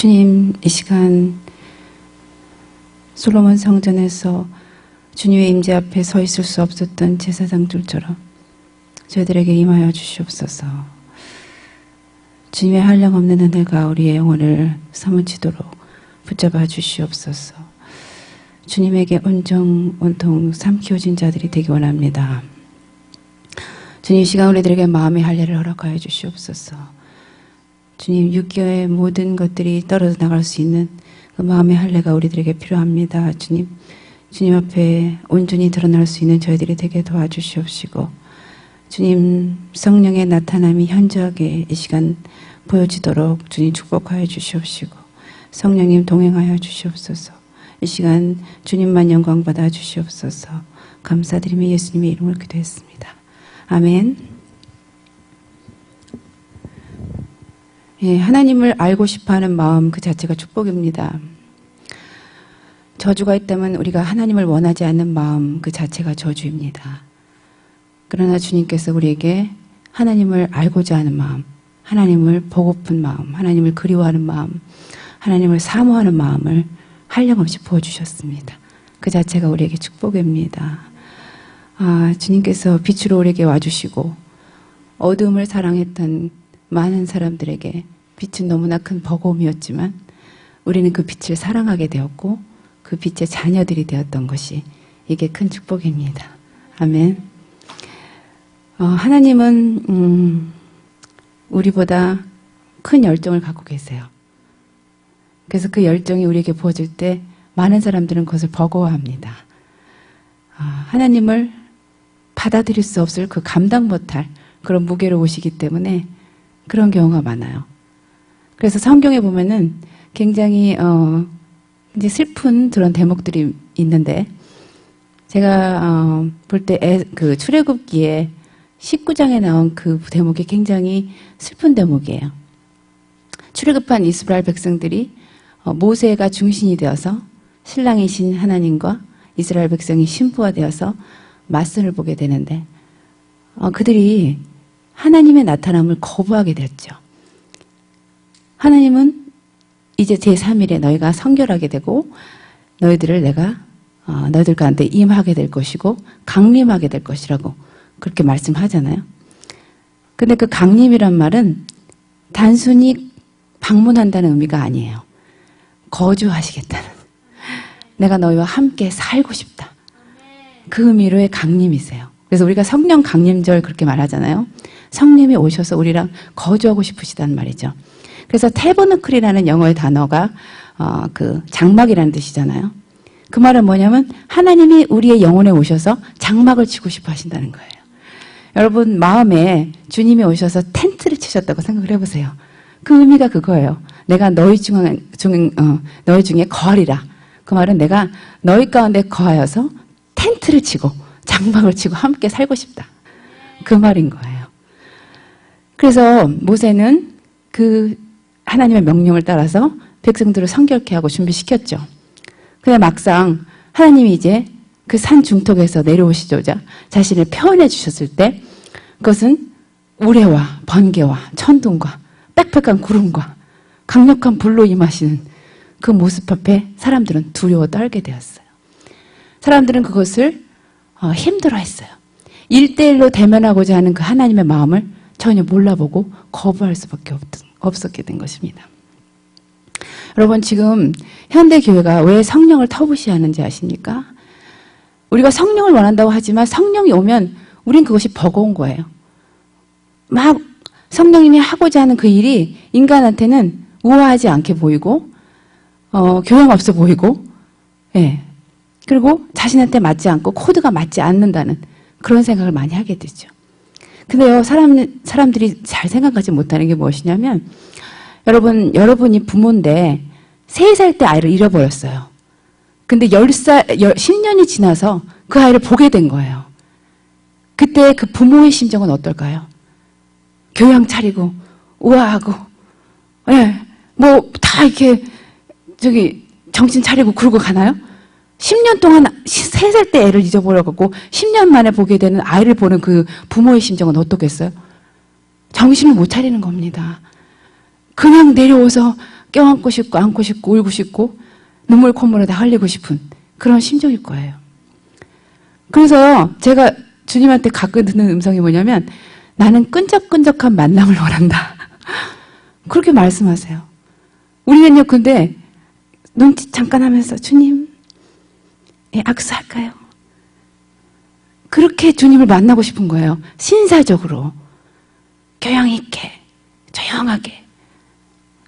주님, 이 시간 솔로몬 성전에서 주님의 임재 앞에 서 있을 수 없었던 제사장들처럼 저희들에게 임하여 주시옵소서. 주님의 한량없는 은혜가 우리의 영혼을 사무치도록 붙잡아 주시옵소서. 주님에게 온정 온통 삼키워진 자들이 되기 원합니다. 주님, 이 시간 우리들에게 마음의 할례를 허락하여 주시옵소서. 주님, 육교의 모든 것들이 떨어져 나갈 수 있는 그 마음의 할례가 우리들에게 필요합니다. 주님, 주님 앞에 온전히 드러날 수 있는 저희들이 되게 도와주시옵시고, 주님, 성령의 나타남이 현저하게 이 시간 보여지도록 주님 축복하여 주시옵시고, 성령님 동행하여 주시옵소서. 이 시간 주님만 영광 받아 주시옵소서. 감사드리며 예수님의 이름을 기도했습니다. 아멘. 예, 하나님을 알고 싶어하는 마음 그 자체가 축복입니다. 저주가 있다면 우리가 하나님을 원하지 않는 마음 그 자체가 저주입니다. 그러나 주님께서 우리에게 하나님을 알고자 하는 마음, 하나님을 보고픈 마음, 하나님을 그리워하는 마음, 하나님을 사모하는 마음을 한량없이 부어주셨습니다. 그 자체가 우리에게 축복입니다. 주님께서 빛으로 우리에게 와주시고 어둠을 사랑했던 많은 사람들에게 빛은 너무나 큰 버거움이었지만 우리는 그 빛을 사랑하게 되었고 그 빛의 자녀들이 되었던 것이 이게 큰 축복입니다. 아멘. 하나님은 우리보다 큰 열정을 갖고 계세요. 그래서 그 열정이 우리에게 부어질 때 많은 사람들은 그것을 버거워합니다. 하나님을 받아들일 수 없을 그 감당 못할 그런 무게로 오시기 때문에 그런 경우가 많아요. 그래서 성경에 보면은 굉장히 이제 슬픈 그런 대목들이 있는데 제가 볼 때 그 출애굽기에 19장에 나온 그 대목이 굉장히 슬픈 대목이에요. 출애굽한 이스라엘 백성들이 모세가 중심이 되어서 신랑이신 하나님과 이스라엘 백성이 신부가 되어서 맞선을 보게 되는데 그들이 하나님의 나타남을 거부하게 되었죠. 하나님은 이제 제3일에 너희가 성결하게 되고 너희들을 내가 너희들 가운데 임하게 될 것이고 강림하게 될 것이라고 그렇게 말씀하잖아요. 근데 그 강림이란 말은 단순히 방문한다는 의미가 아니에요. 거주하시겠다는, 내가 너희와 함께 살고 싶다, 그 의미로의 강림이세요. 그래서 우리가 성령 강림절 그렇게 말하잖아요. 성령이 오셔서 우리랑 거주하고 싶으시다는 말이죠. 그래서 태버너클이라는 영어의 단어가 그 장막이라는 뜻이잖아요. 그 말은 뭐냐면 하나님이 우리의 영혼에 오셔서 장막을 치고 싶어 하신다는 거예요. 여러분 마음에 주님이 오셔서 텐트를 치셨다고 생각을 해보세요. 그 의미가 그거예요. 내가 너희 중에 거하리라. 그 말은 내가 너희 가운데 거하여서 텐트를 치고 장막을 치고 함께 살고 싶다, 그 말인 거예요. 그래서 모세는 그 하나님의 명령을 따라서 백성들을 성결케 하고 준비시켰죠. 근데 막상 하나님이 이제 그 산 중턱에서 내려오시조자 자신을 표현해 주셨을 때 그것은 우레와 번개와 천둥과 빽빽한 구름과 강력한 불로 임하시는 그 모습 앞에 사람들은 두려워 떨게 되었어요. 사람들은 그것을 힘들어했어요. 1대1로 대면하고자 하는 그 하나님의 마음을 전혀 몰라보고 거부할 수밖에 없었게 된 것입니다. 여러분, 지금 현대교회가 왜 성령을 터부시하는지 아십니까? 우리가 성령을 원한다고 하지만 성령이 오면 우린 그것이 버거운 거예요. 막 성령님이 하고자 하는 그 일이 인간한테는 우아하지 않게 보이고 교양 없어 보이고, 예. 그리고 자신한테 맞지 않고 코드가 맞지 않는다는 그런 생각을 많이 하게 되죠. 근데요, 사람들이 잘 생각하지 못하는 게 무엇이냐면, 여러분이 부모인데 3살 때 아이를 잃어버렸어요. 근데 10년이 지나서 그 아이를 보게 된 거예요. 그때 그 부모의 심정은 어떨까요? 교양 차리고 우아하고, 예, 뭐 다 이렇게 정신 차리고 그러고 가나요? 10년 동안 3살 때 애를 잊어버려갖고 10년 만에 보게 되는 아이를 보는 그 부모의 심정은 어떻겠어요? 정신을 못 차리는 겁니다. 그냥 내려오서 껴안고 싶고 안고 싶고 울고 싶고 눈물 콧물을 다 흘리고 싶은 그런 심정일 거예요. 그래서 제가 주님한테 가끔 듣는 음성이 뭐냐면 나는 끈적끈적한 만남을 원한다. 그렇게 말씀하세요. 우리는요 근데 눈짓 잠깐 하면서 주님 악수할까요? 그렇게 주님을 만나고 싶은 거예요. 신사적으로 교양 있게 조용하게.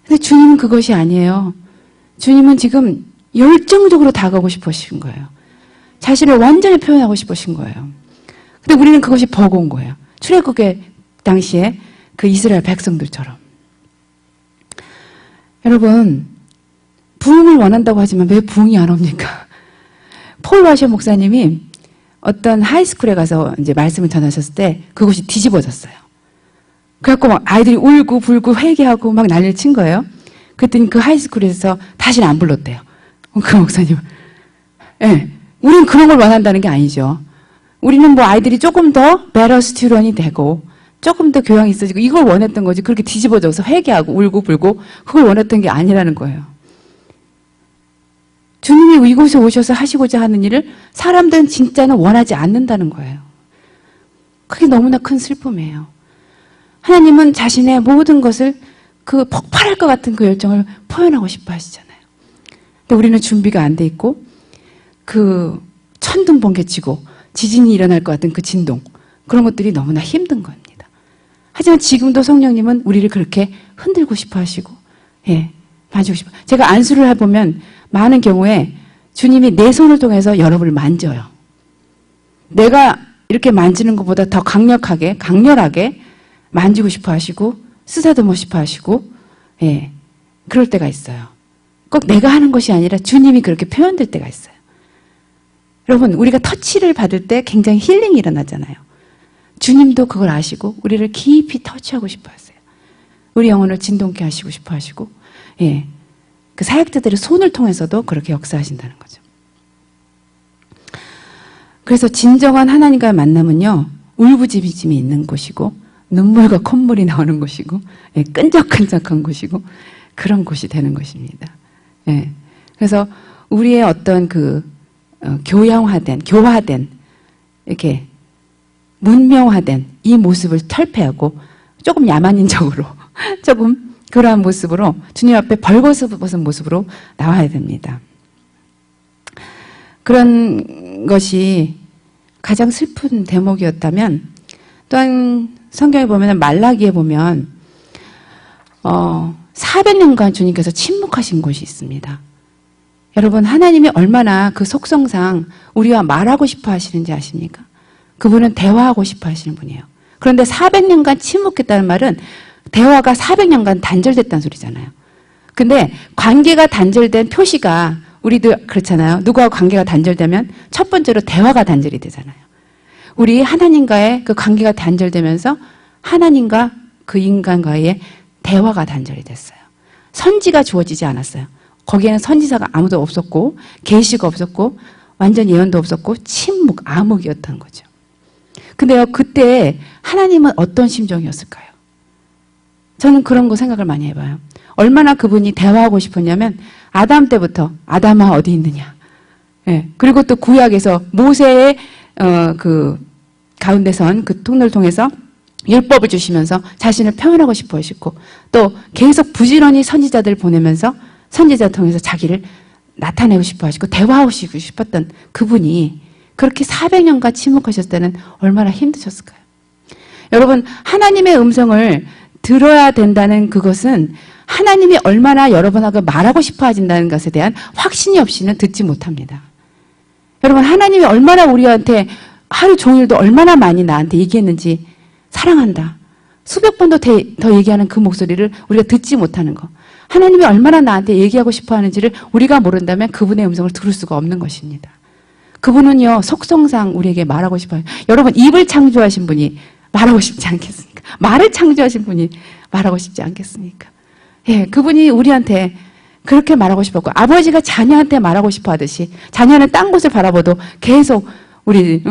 근데 주님은 그것이 아니에요. 주님은 지금 열정적으로 다가오고 싶으신 거예요. 자신을 완전히 표현하고 싶으신 거예요. 근데 우리는 그것이 버거운 거예요. 출애굽의 당시에 그 이스라엘 백성들처럼. 여러분, 부흥을 원한다고 하지만 왜 부흥이 안 옵니까? 폴 와셔 목사님이 어떤 하이스쿨에 가서 이제 말씀을 전하셨을 때 그곳이 뒤집어졌어요. 그래갖고 막 아이들이 울고 불고 회개하고 막 난리를 친 거예요. 그랬더니 그 하이스쿨에서 다시는 안 불렀대요. 그 목사님. 예. 우리는 그런 걸 원한다는 게 아니죠. 우리는 뭐 아이들이 조금 더 better student이 되고 조금 더 교양이 있어지고 이걸 원했던 거지. 그렇게 뒤집어져서 회개하고 울고 불고 그걸 원했던 게 아니라는 거예요. 주님이 이곳에 오셔서 하시고자 하는 일을 사람들은 진짜는 원하지 않는다는 거예요. 그게 너무나 큰 슬픔이에요. 하나님은 자신의 모든 것을 그 폭발할 것 같은 그 열정을 표현하고 싶어 하시잖아요. 근데 우리는 준비가 안 돼 있고 그 천둥 번개치고 지진이 일어날 것 같은 그 진동 그런 것들이 너무나 힘든 겁니다. 하지만 지금도 성령님은 우리를 그렇게 흔들고 싶어 하시고 만지고 싶어. 제가 안수를 해보면 많은 경우에 주님이 내 손을 통해서 여러분을 만져요. 내가 이렇게 만지는 것보다 더 강력하게 강렬하게 만지고 싶어 하시고 쓰다듬고 싶어 하시고 그럴 때가 있어요. 꼭 내가 하는 것이 아니라 주님이 그렇게 표현될 때가 있어요. 여러분 우리가 터치를 받을 때 굉장히 힐링이 일어나잖아요. 주님도 그걸 아시고 우리를 깊이 터치하고 싶어 하세요. 우리 영혼을 진동케 하시고 싶어 하시고 그 사역자들의 손을 통해서도 그렇게 역사하신다는 거죠. 그래서 진정한 하나님과의 만남은요 울부짖음이 있는 곳이고 눈물과 콧물이 나오는 곳이고 끈적끈적한 곳이고 그런 곳이 되는 것입니다. 그래서 우리의 어떤 그 교화된 이렇게 문명화된 이 모습을 탈피하고 조금 야만인적으로 조금 그러한 모습으로 주님 앞에 벌거벗은 모습으로 나와야 됩니다. 그런 것이 가장 슬픈 대목이었다면 또한 성경에 보면 말라기에 보면 400년간 주님께서 침묵하신 곳이 있습니다. 여러분 하나님이 얼마나 그 속성상 우리와 말하고 싶어 하시는지 아십니까? 그분은 대화하고 싶어 하시는 분이에요. 그런데 400년간 침묵했다는 말은 대화가 400년간 단절됐다는 소리잖아요. 근데 관계가 단절된 표시가 우리도 그렇잖아요. 누구와 관계가 단절되면 첫 번째로 대화가 단절이 되잖아요. 우리 하나님과의 그 관계가 단절되면서 하나님과 그 인간과의 대화가 단절이 됐어요. 선지가 주어지지 않았어요. 거기에는 선지자가 아무도 없었고 계시가 없었고 완전 예언도 없었고 침묵, 암흑이었던 거죠. 근데요 그때 하나님은 어떤 심정이었을까요? 저는 그런 거 생각을 많이 해봐요. 얼마나 그분이 대화하고 싶었냐면 아담 때부터 아담아 어디 있느냐. 그리고 또 구약에서 모세의 그 가운데 선 그 통로를 통해서 율법을 주시면서 자신을 표현하고 싶어 하시고 또 계속 부지런히 선지자들을 보내면서 선지자 통해서 자기를 나타내고 싶어 하시고 대화하고 싶었던 그분이 그렇게 400년간 침묵하셨을 때는 얼마나 힘드셨을까요? 여러분 하나님의 음성을 들어야 된다는 그것은 하나님이 얼마나 여러분하고 말하고 싶어 하신다는 것에 대한 확신이 없이는 듣지 못합니다. 여러분 하나님이 얼마나 우리한테 하루 종일도 얼마나 많이 나한테 얘기했는지 사랑한다. 수백 번도 더 얘기하는 그 목소리를 우리가 듣지 못하는 거. 하나님이 얼마나 나한테 얘기하고 싶어 하는지를 우리가 모른다면 그분의 음성을 들을 수가 없는 것입니다. 그분은요 속성상 우리에게 말하고 싶어요. 여러분 입을 창조하신 분이 말하고 싶지 않겠습니까? 말을 창조하신 분이 말하고 싶지 않겠습니까? 그분이 우리한테 그렇게 말하고 싶었고 아버지가 자녀한테 말하고 싶어 하듯이 자녀는 딴 곳을 바라봐도 계속 우리